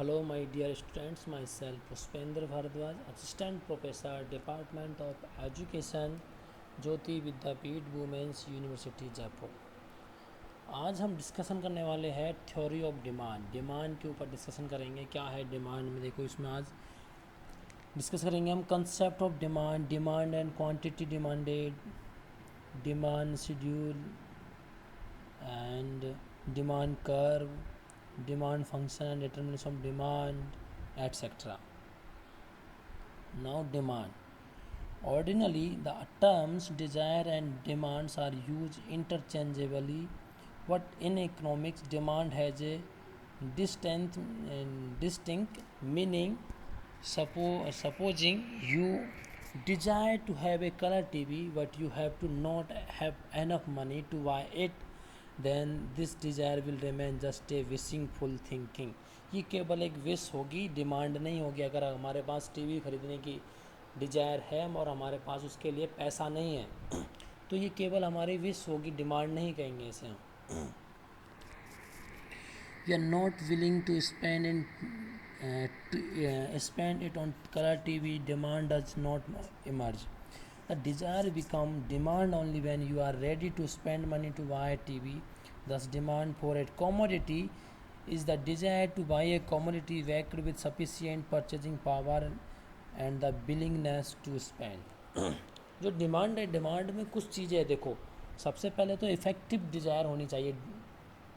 Hello, my dear students. Myself, Pushpendra Bharadwaj, Assistant Professor, Department of Education, Jyoti Vidyapeeth women's university Jaipur. आज हम discussion करने वाले हैं थ्योरी ऑफ डिमांड के ऊपर डिस्कशन करेंगे। क्या है डिमांड में, देखो इसमें आज डिस्कस करेंगे हम concept of demand and quantity demanded, demand schedule and demand curve, demand function and determination of demand, etc. Now demand. Ordinarily, the terms desire and demands are used interchangeably, but in economics, demand has a distinct meaning. Supposing you desire to have a color TV, but you have to not have enough money to buy it, then this desire will remain just a wishful thinking. ये केवल एक wish होगी, demand नहीं होगी। अगर हमारे पास TV खरीदने की डिजायर है और हमारे पास उसके लिए पैसा नहीं है तो ये केवल हमारी विश होगी, डिमांड नहीं कहेंगे इसे हम। We are not willing to spend it on color TV. Demand does not emerge. The desire becomes demand only when you are ready to spend money to buy a TV. Thus, demand for a commodity is the desire to buy a commodity backed with sufficient purchasing power and the willingness to spend. जो demand है, demand में कुछ चीज़ें हैं। देखो, सबसे पहले तो इफ़ेक्टिव डिज़ायर होनी चाहिए।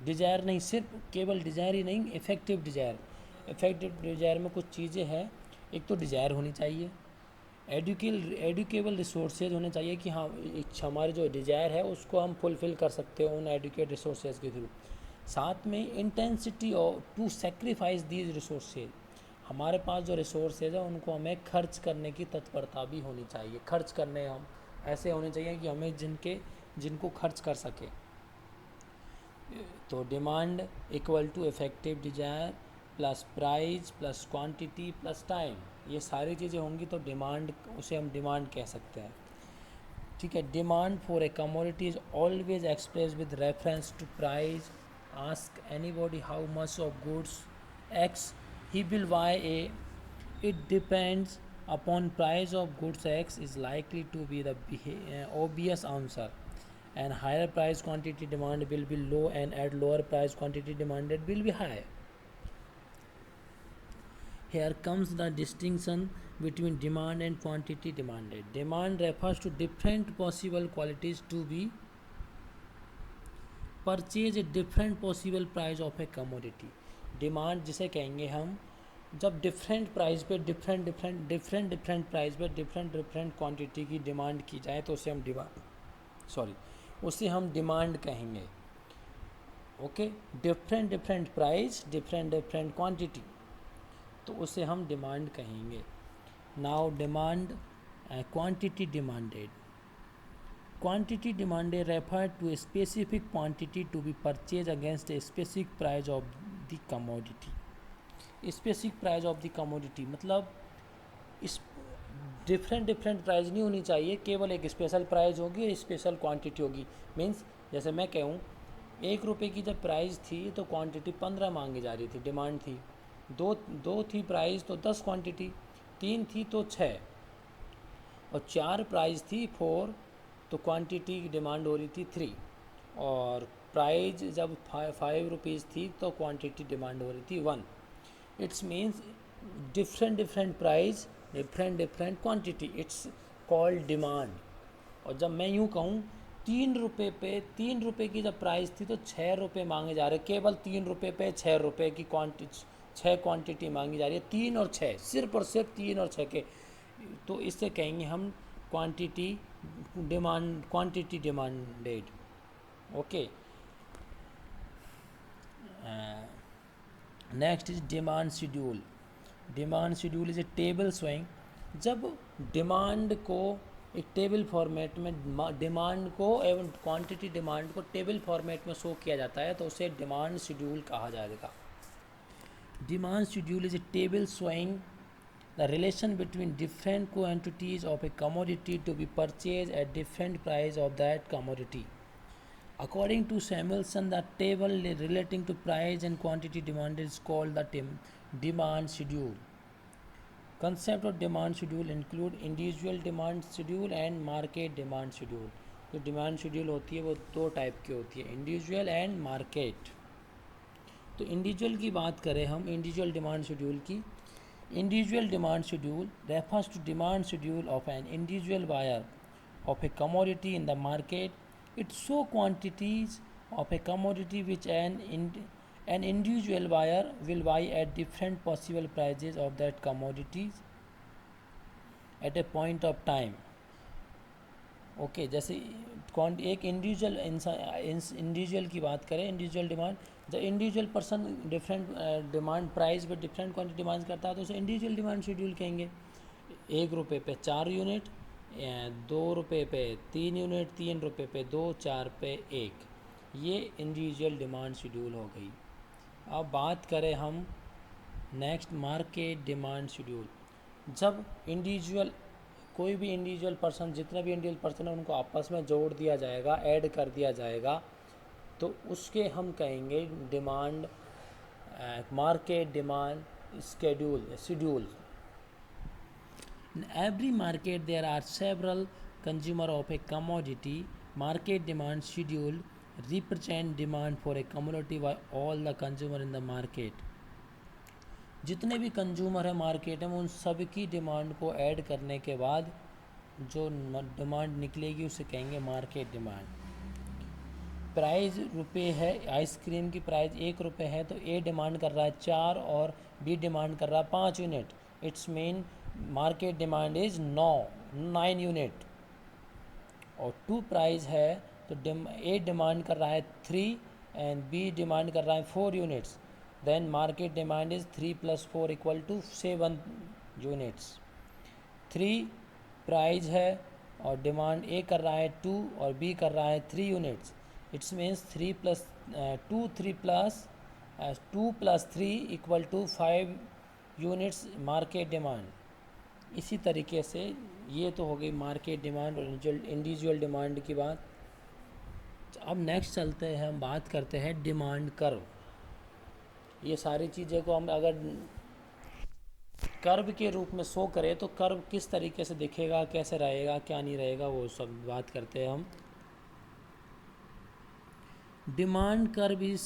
डिज़ायर नहीं, सिर्फ केवल डिज़ायर ही नहीं, इफ़ेक्टिव डिज़ायर। इफ़ेक्टिव डिज़ायर में कुछ चीज़ें हैं। एक तो डिज़ायर होनी चाहिए, एडुकेबल रिसोर्सेज होने चाहिए कि हाँ हमारी जो डिज़ायर है उसको हम फुलफ़िल कर सकते हो उन एडुकेट रिसोर्सेज के थ्रू। साथ में इंटेंसिटी और टू सेक्रीफाइस दीज रिसोर्सेज, हमारे पास जो रिसोर्सेज है उनको हमें खर्च करने की तत्परता भी होनी चाहिए। खर्च करने हम ऐसे होने चाहिए कि हमें जिनको खर्च कर सके। तो demand equal to effective desire plus price plus quantity plus time, ये सारी चीज़ें होंगी तो डिमांड, उसे हम डिमांड कह सकते हैं। ठीक है। Demand for a commodity is always express with reference to price. Ask anybody how much of goods X he will buy a, it depends upon price of goods X is likely to be the obvious answer, and higher price quantity demand will be low and at lower price quantity demanded will be high. Here comes the distinction between demand and quantity demanded. Demand refers to different possible qualities to be purchased at different possible price of a commodity. Demand जिसे कहेंगे हम, जब different price पे different price पे different quantity की demand की जाए तो उसे हम डिमांड कहेंगे। Okay, different price different quantity, तो उसे हम डिमांड कहेंगे। Now demand quantity demanded. Quantity demanded refer to a specific quantity to be purchase against a specific price of the commodity. Specific price of the commodity मतलब इस different price नहीं होनी चाहिए, केवल एक स्पेशल प्राइस होगी, special quantity होगी। Means जैसे मैं कहूँ 1 रुपये की जब प्राइस थी तो क्वांटिटी 15 मांगी जा रही थी, डिमांड थी। दो थी प्राइस तो 10 क्वांटिटी, 3 थी तो 6, और 4 प्राइस थी 4 तो क्वांटिटी की डिमांड हो रही थी 3, और प्राइस जब 5 रुपीज़ थी तो क्वांटिटी डिमांड हो रही थी 1। It's means different price different quantity, it's called demand. और जब मैं यूँ कहूँ 3 रुपये की जब प्राइस थी तो 6 रुपये मांगे जा रहे, केवल 3 रुपये पे 6 रुपये की क्वांटिटी मांगी जा रही है, 3 और 6, सिर्फ और सिर्फ 3 और 6 के, तो इससे कहेंगे हम quantity demanded. Okay, next is demand schedule. Demand schedule is a table showing, जब डिमांड को एक टेबल फॉर्मेट में डिमांड को एवं क्वांटिटी डिमांड को टेबल फॉर्मेट में शो किया जाता है तो उसे डिमांड शेड्यूल कहा जाएगा। Demand schedule is a table showing the relation between different quantities of a commodity to be purchased at different price of that commodity. According to Samuelson, the table relating to price and quantity demanded is called the demand schedule. Concept of demand schedule include individual demand schedule and market demand schedule. जो demand schedule होती है वो दो type की होती है, individual and market. तो individual की बात करें हम, इंडिविजुअल डिमांड शेड्यूल की. Individual demand schedule refers to demand schedule of an individual buyer of a commodity in the market. It show quantities of a commodity which an individual buyer will buy at different possible prices of that commodities at a point of time. Okay जैसे एक individual individual की बात करें, individual demand, the individual person different demand price पर different quantity demand करता है तो उसे इंडिविजुअल डिमांड शेड्यूल कहेंगे. 1 रुपये पे 4 यूनिट, 2 रुपये पे 3 यूनिट, 3 रुपये पे 2, 4 पे 1, ये इंडिविजुअल डिमांड शेड्यूल हो गई. अब बात करें हम नेक्स्ट मार्केट डिमांड शेड्यूल. जब इंडिविजुअल कोई भी इंडिविजुअल पर्सन, जितने भी इंडिविजुअल पर्सन है उनको आपस में जोड़ दिया जाएगा, ऐड कर दिया जाएगा, तो उसके हम कहेंगे demand market demand schedule. In every market there are several consumer of a commodity. Market demand schedule represent demand for a commodity by all the consumer in the market. जितने भी कंज्यूमर है मार्केट में उन सब की demand को add करने के बाद जो डिमांड निकलेगी उसे कहेंगे मार्केट डिमांड. प्राइस रुपये है, आइसक्रीम की प्राइस 1 रुपये है, तो ए डिमांड कर रहा है 4 और बी डिमांड कर रहा है 5 unit. It's mean market demand is 9 unit. और 2 प्राइस है तो ए डिमांड कर रहा है 3 एंड बी डिमांड कर रहा है 4 units. Then market demand is 3 + 4 = 7 units. 3 price है और डिमांड ए कर रहा है 2 और बी कर रहा है 3 units. It's means 2 + 3 = 5 units market demand. इसी तरीके से ये तो हो गई मार्केट डिमांड और इंडिविजुअल डिमांड की बात. अब नेक्स्ट चलते हैं, हम बात करते हैं डिमांड कर्व. ये सारी चीज़ें को हम अगर कर्व के रूप में शो करें तो कर्व किस तरीके से दिखेगा, कैसे रहेगा, क्या नहीं रहेगा, वो सब बात करते हैं हम. Demand curve is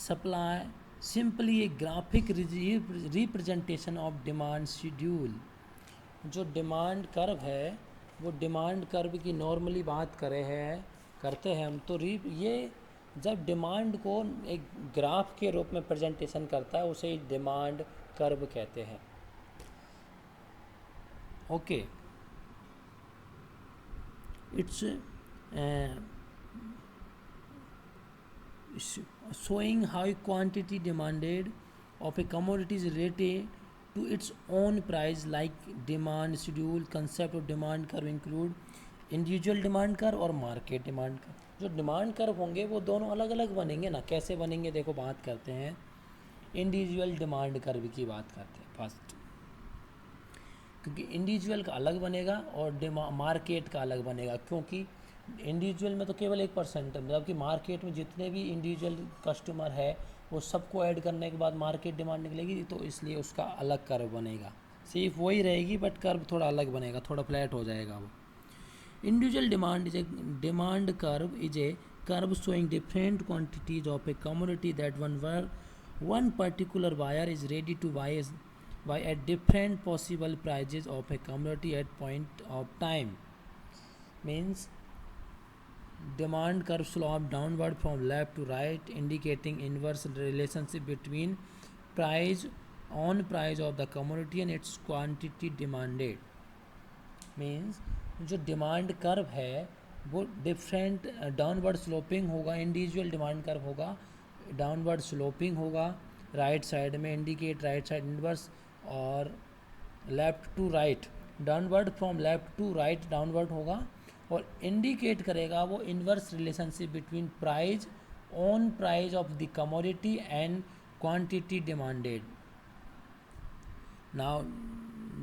supply simply A graphic representation of demand schedule. जो डिमांड कर्व है वो डिमांड कर्व की नॉर्मली बात करते हैं हम, तो ये जब डिमांड को एक ग्राफ के रूप में प्रेजेंटेशन करता है उसे डिमांड कर्व कहते हैं. Okay, it's showing how quantity demanded of a commodity is related to its own price. Like demand schedule, concept of demand curve include individual demand curve और market demand curve. जो demand curve होंगे वो दोनों अलग अलग बनेंगे ना. कैसे बनेंगे देखो, बात करते हैं इंडिविजुअल डिमांड कर्व की बात करते हैं फर्स्ट, क्योंकि इंडिविजुअल का अलग बनेगा और मार्केट का अलग बनेगा. क्योंकि इंडिविजुअल में तो केवल 1% है, मतलब कि मार्केट में जितने भी इंडिविजुअल कस्टमर है वो सबको ऐड करने के बाद मार्केट डिमांड निकलेगी, तो इसलिए उसका अलग कर्व बनेगा. सिर्फ वही रहेगी बट कर्व थोड़ा अलग बनेगा, थोड़ा फ्लैट हो जाएगा वो. Individual demand curve is a curve showing different quantities of a commodity that one particular buyer is ready to buy at different possible prices of a commodity at point of time. Means demand curve slope downward from left to right, indicating inverse relationship between price of the commodity and its quantity demanded. Means जो demand curve है वो different downward sloping होगा. Individual demand curve होगा downward sloping होगा, right side में indicate right side inverse, और left to right downward, from left to right downward होगा, और इंडिकेट करेगा वो inverse relationship between price of the commodity and quantity demanded. Now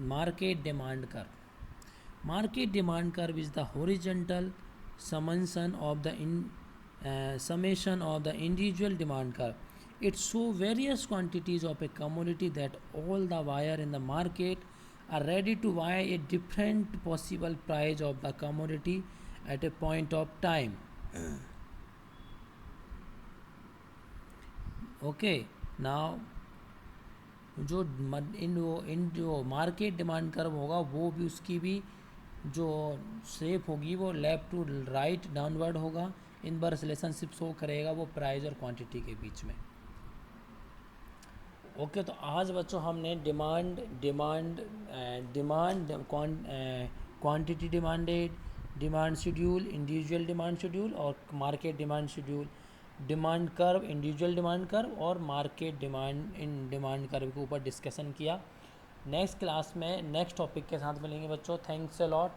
market demand curve. Market demand curve is the horizontal summation of the summation of the individual demand curve. It shows various quantities of a commodity that all the buyer in the market are ready to buy a different possible price of the commodity at a point of time. Okay, now जो इन जो market demand curve होगा वो भी उसकी भी जो shape होगी वो लेफ्ट टू राइट डाउनवर्ड होगा, इनवर्स रिलेशनशिप शो करेगा वो प्राइस और क्वांटिटी के बीच में. ओके तो आज बच्चों हमने demand quantity demanded, demand schedule, individual demand schedule और market demand schedule, demand curve, individual demand curve और मार्केट डिमांड कर्व के ऊपर डिस्कशन किया. नेक्स्ट क्लास में नेक्स्ट टॉपिक के साथ मिलेंगे बच्चों. Thanks a lot.